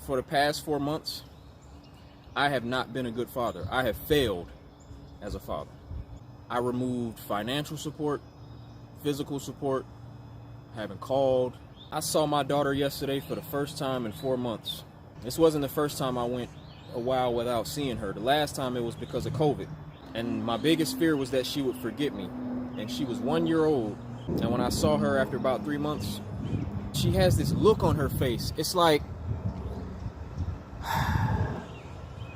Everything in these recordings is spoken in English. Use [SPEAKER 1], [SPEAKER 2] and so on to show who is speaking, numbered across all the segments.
[SPEAKER 1] for the past 4 months, I have not been a good father. I have failed as a father. I removed financial support, physical support, haven't called. I saw my daughter yesterday for the first time in 4 months. This wasn't the first time I went a while without seeing her. The last time it was because of COVID. And my biggest fear was that she would forget me. And she was 1 year old. And when I saw her after about 3 months, she has this look on her face. It's like,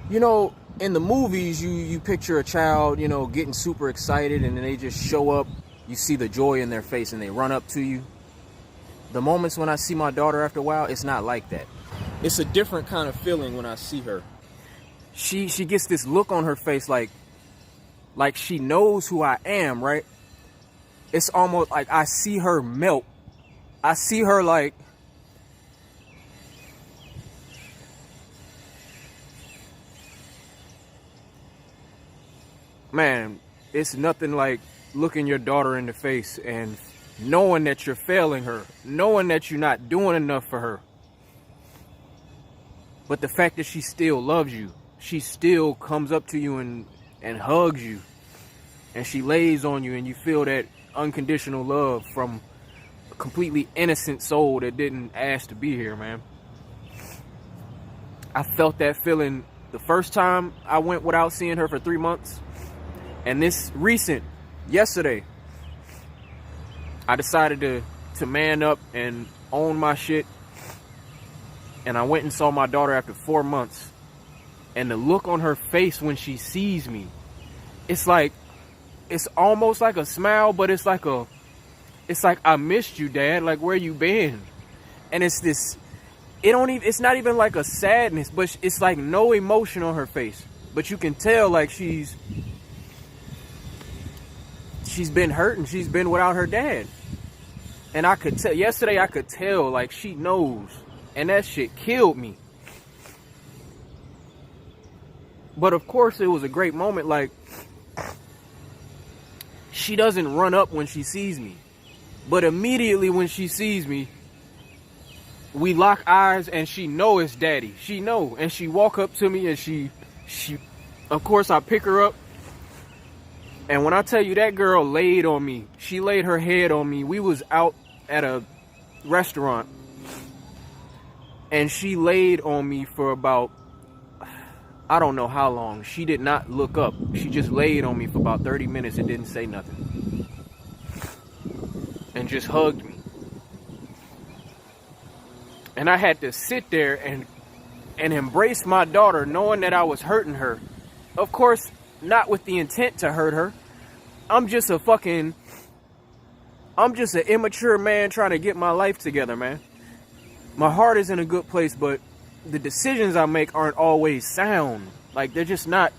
[SPEAKER 1] you know, in the movies, you picture a child, you know, getting super excited and then they just show up. You see the joy in their face and they run up to you. The moments when I see my daughter after a while, it's not like that. It's a different kind of feeling when I see her. She gets this look on her face like she knows who I am, right? It's almost like I see her melt. I see her like, man, it's nothing like looking your daughter in the face and knowing that you're failing her, knowing that you're not doing enough for her. But the fact that she still loves you, she still comes up to you and hugs you, and she lays on you, and you feel that unconditional love from a completely innocent soul that didn't ask to be here, man. I felt that feeling the first time I went without seeing her for 3 months. And this recent, yesterday, I decided to man up and own my shit. And I went and saw my daughter after 4 months. And the look on her face when she sees me, it's almost like a smile, but it's like I missed you, Dad. Like, where you been? And it's this, it's not even like a sadness, but it's like no emotion on her face. But you can tell like she's been hurt and she's been without her dad. And I could tell, yesterday I could tell like she knows. And that shit killed me. But of course it was a great moment. Like, she doesn't run up when she sees me. But immediately when she sees me, we lock eyes and she know it's daddy. She know. And she walk up to me and she of course I pick her up. And when I tell you that girl laid on me, she laid her head on me. We was out at a restaurant. And she laid on me for about, I don't know how long. She did not look up. She just laid on me for about 30 minutes and didn't say nothing. And just hugged me. And I had to sit there and embrace my daughter knowing that I was hurting her. Of course, not with the intent to hurt her. I'm just an immature man trying to get my life together, man. My heart is in a good place, but the decisions I make aren't always sound. Like, they're just not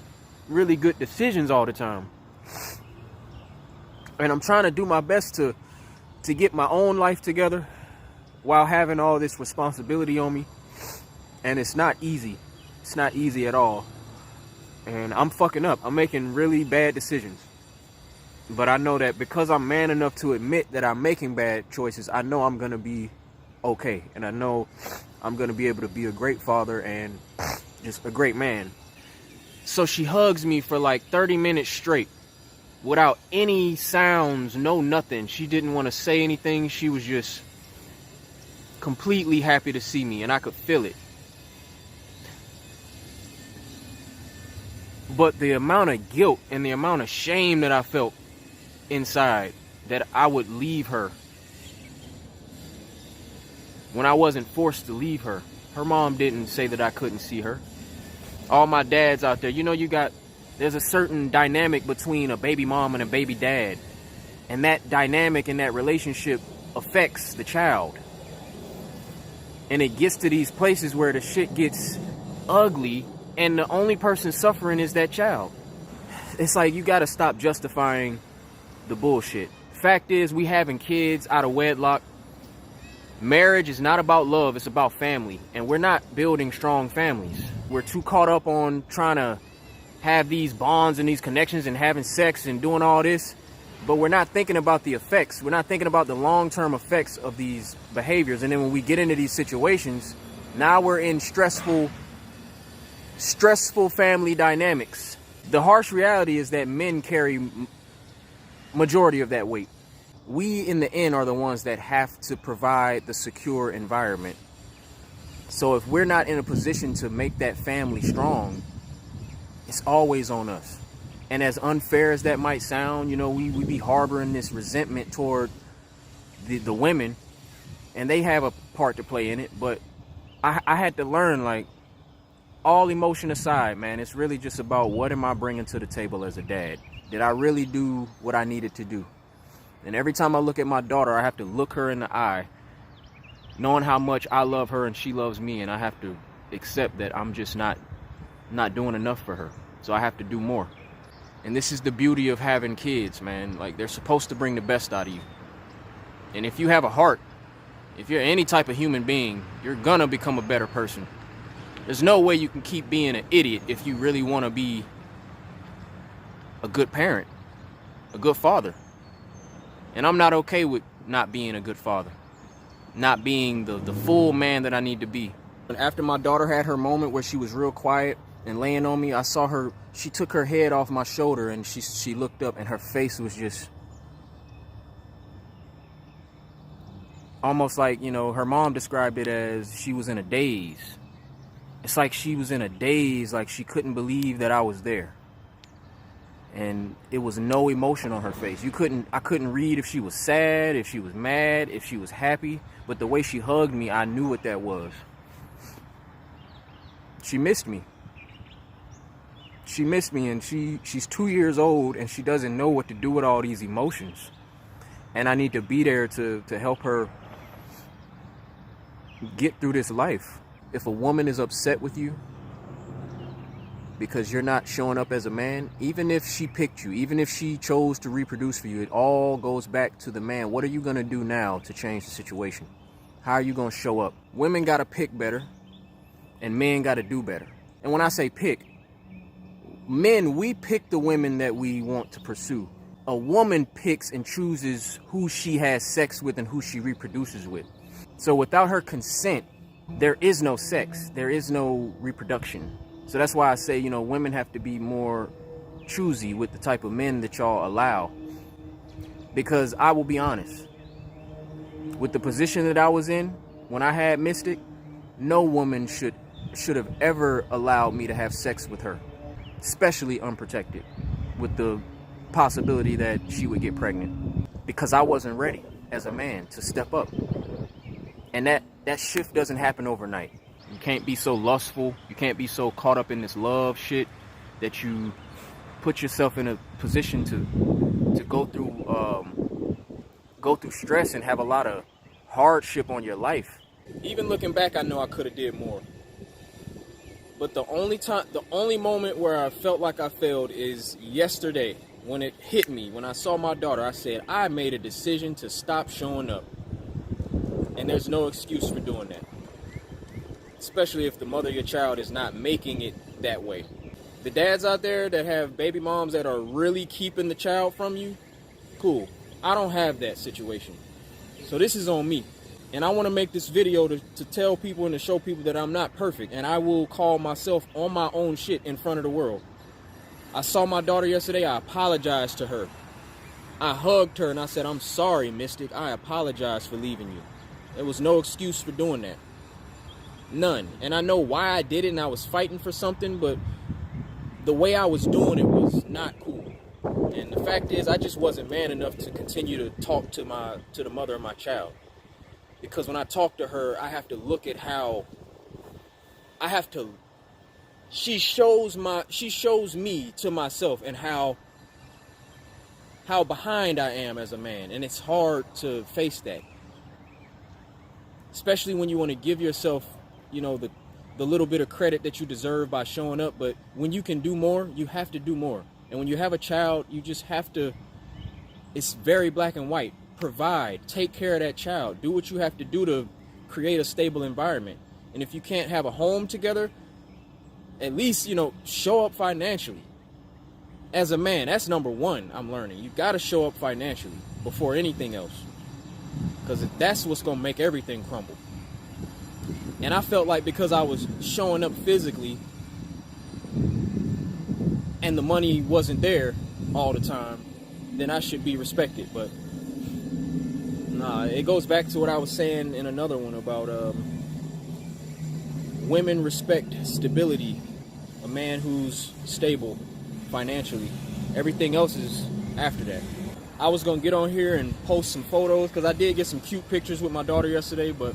[SPEAKER 1] really good decisions all the time. And I'm trying to do my best to get my own life together while having all this responsibility on me. And it's not easy. It's not easy at all. And I'm fucking up. I'm making really bad decisions. But I know that because I'm man enough to admit that I'm making bad choices, I know I'm going to be okay. And I know I'm going to be able to be a great father and just a great man. So she hugs me for like 30 minutes straight without any sounds, no nothing. She didn't want to say anything. She was just completely happy to see me, and I could feel it. But the amount of guilt and the amount of shame that I felt inside that I would leave her when I wasn't forced to leave her. Her mom didn't say that I couldn't see her. All my dads out there, you know, there's a certain dynamic between a baby mom and a baby dad. And that dynamic and that relationship affects the child. And it gets to these places where the shit gets ugly and the only person suffering is that child. It's like you gotta stop justifying the bullshit. Fact is, we having kids out of wedlock. Marriage is not about love, it's about family. And we're not building strong families. We're too caught up on trying to have these bonds and these connections and having sex and doing all this. But we're not thinking about the effects. We're not thinking about the long-term effects of these behaviors. And then when we get into these situations, Now we're in stressful family dynamics. The harsh reality is that men carry majority of that weight. We in the end are the ones that have to provide the secure environment. So if we're not in a position to make that family strong, it's always on us. And as unfair as that might sound, you know, we be harboring this resentment toward the women, and they have a part to play in it. But I had to learn, like, all emotion aside, man, it's really just about what am I bringing to the table as a dad? Did I really do what I needed to do? And every time I look at my daughter, I have to look her in the eye, knowing how much I love her and she loves me, and I have to accept that I'm just not doing enough for her. So I have to do more. And this is the beauty of having kids, man. Like, they're supposed to bring the best out of you. And if you have a heart, if you're any type of human being, you're gonna become a better person. There's no way you can keep being an idiot if you really want to be a good parent, a good father. And I'm not okay with not being a good father, not being the full man that I need to be. And after my daughter had her moment where she was real quiet and laying on me, I saw her, she took her head off my shoulder and she looked up, and her face was just almost like, you know, her mom described it as she was in a daze. It's like she was in a daze, like she couldn't believe that I was there. And it was no emotion on her face. I couldn't read if she was sad, if she was mad, if she was happy. But the way she hugged me, I knew what that was. She missed me. She missed me, and she's 2 years old, and she doesn't know what to do with all these emotions. And I need to be there to help her get through this life. If a woman is upset with you because you're not showing up as a man, even if she picked you, even if she chose to reproduce for you, it all goes back to the man. What are you going to do now to change the situation? How are you going to show up? Women got to pick better, and men got to do better. And when I say pick, men, we pick the women that we want to pursue. A woman picks and chooses who she has sex with and who she reproduces with. So without her consent, there is no sex, there is no reproduction. So that's why I say, you know, women have to be more choosy with the type of men that y'all allow. Because I will be honest, with the position that I was in when I had Mystic, no woman should have ever allowed me to have sex with her, especially unprotected, with the possibility that she would get pregnant, because I wasn't ready as a man to step up. And that shift doesn't happen overnight. You can't be so lustful, you can't be so caught up in this love shit that you put yourself in a position to go through stress and have a lot of hardship on your life. Even looking back, I know I could have did more. But the only moment where I felt like I failed is yesterday, when it hit me, when I saw my daughter. I said, I made a decision to stop showing up. And there's no excuse for doing that. Especially if the mother of your child is not making it that way. The dads out there that have baby moms that are really keeping the child from you, cool. I don't have that situation. So this is on me. And I want to make this video to tell people and to show people that I'm not perfect. And I will call myself on my own shit in front of the world. I saw my daughter yesterday. I apologized to her. I hugged her and I said, I'm sorry, Mystic. I apologize for leaving you. There was no excuse for doing that. None. And I know why I did it, and I was fighting for something, but the way I was doing it was not cool. And the fact is, I just wasn't man enough to continue to talk to the mother of my child. Because when I talk to her, I have to look at how she shows me to myself, and how behind I am as a man. And it's hard to face that. Especially when you want to give yourself, you know, the little bit of credit that you deserve by showing up. But when you can do more, you have to do more. And when you have a child, you just have to, it's very black and white. Provide, take care of that child. Do what you have to do to create a stable environment. And if you can't have a home together, at least, you know, show up financially. As a man, that's number one, I'm learning. You got to show up financially before anything else. Because that's what's going to make everything crumble. And I felt like because I was showing up physically and the money wasn't there all the time, then I should be respected. But nah, it goes back to what I was saying in another one about women respect stability, a man who's stable financially. Everything else is after that. I was gonna get on here and post some photos because I did get some cute pictures with my daughter yesterday, but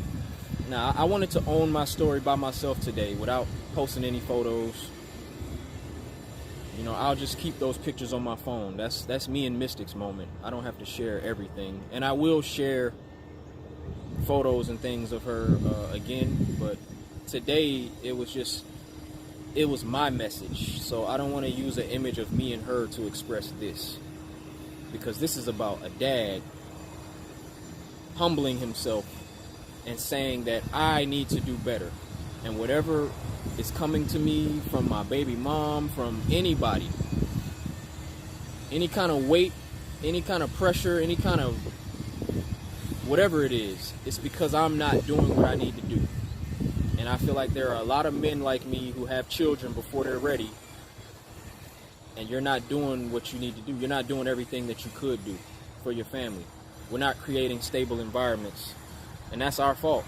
[SPEAKER 1] nah, I wanted to own my story by myself today without posting any photos. You know, I'll just keep those pictures on my phone. That's me and Mystic's moment. I don't have to share everything. And I will share photos and things of her again, but today it was my message. So I don't want to use an image of me and her to express this, because this is about a dad humbling himself and saying that I need to do better. And whatever is coming to me from my baby mom, from anybody, any kind of weight, any kind of pressure, any kind of whatever it is, it's because I'm not doing what I need to do. And I feel like there are a lot of men like me who have children before they're ready, and you're not doing what you need to do. You're not doing everything that you could do for your family. We're not creating stable environments, and that's our fault.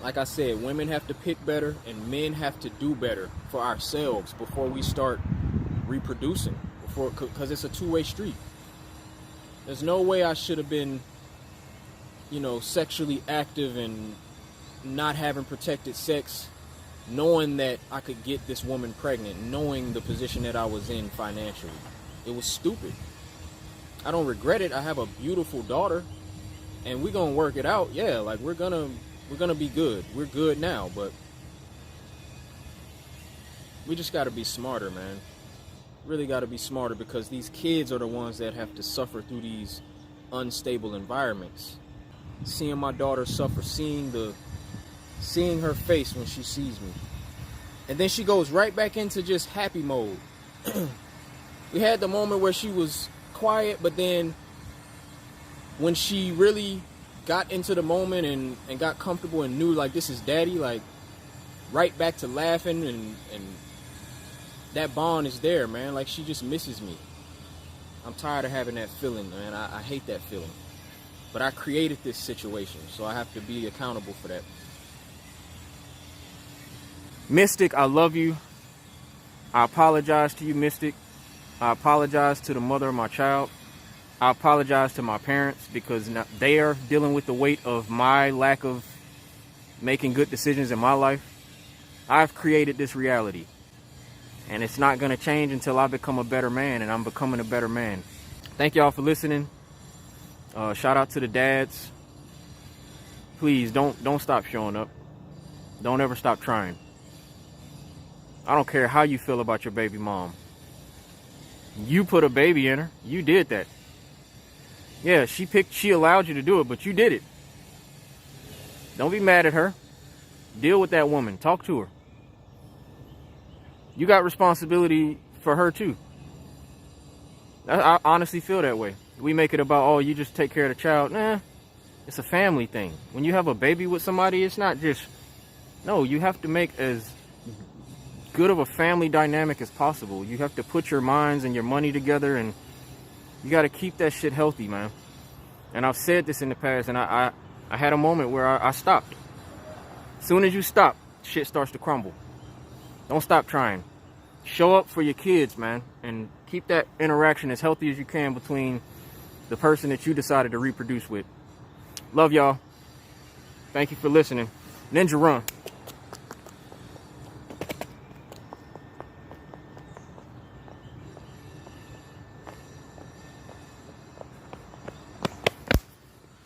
[SPEAKER 1] Like I said, women have to pick better and men have to do better for ourselves before we start reproducing, because it's a two-way street. There's no way I should have been, you know, sexually active and not having protected sex, knowing that I could get this woman pregnant, knowing the position that I was in financially. It was stupid. I don't regret it. I have a beautiful daughter, and we're gonna work it out. Yeah, like we're gonna be good. We're good now, but we just gotta be smarter, man. Really gotta be smarter, because these kids are the ones that have to suffer through these unstable environments. Seeing my daughter suffer, seeing her face when she sees me. And then she goes right back into just happy mode. We had the moment where she was quiet, but then when she really got into the moment and got comfortable and knew like this is daddy, like right back to laughing, and that bond is there, man. Like she just misses me. I'm tired of having that feeling, man. I hate that feeling. But I created this situation, so I have to be accountable for that. Mystic, I love you. I apologize to you, Mystic. I apologize to the mother of my child. I apologize to my parents, because they are dealing with the weight of my lack of making good decisions in my life. I've created this reality, and it's not going to change until I become a better man, and I'm becoming a better man. Thank y'all for listening. Shout out to the dads. Please don't stop showing up. Don't ever stop trying. I don't care how you feel about your baby mom. You put a baby in her. You did that. Yeah, she allowed you to do it, but you did it. Don't be mad at her. Deal with that woman. Talk to her. You got responsibility for her too. I honestly feel that way. We make it about, oh, you just take care of the child. Nah, it's a family thing. When you have a baby with somebody, it's not just, no, you have to make as good of a family dynamic as possible. You have to put your minds and your money together, and you got to keep that shit healthy, man. And I've said this in the past, and I had a moment where I stopped. As soon as you stop, shit starts to crumble. Don't stop trying. Show up for your kids, man, and keep that interaction as healthy as you can between the person that you decided to reproduce with. Love y'all. Thank you for listening. Ninja Run.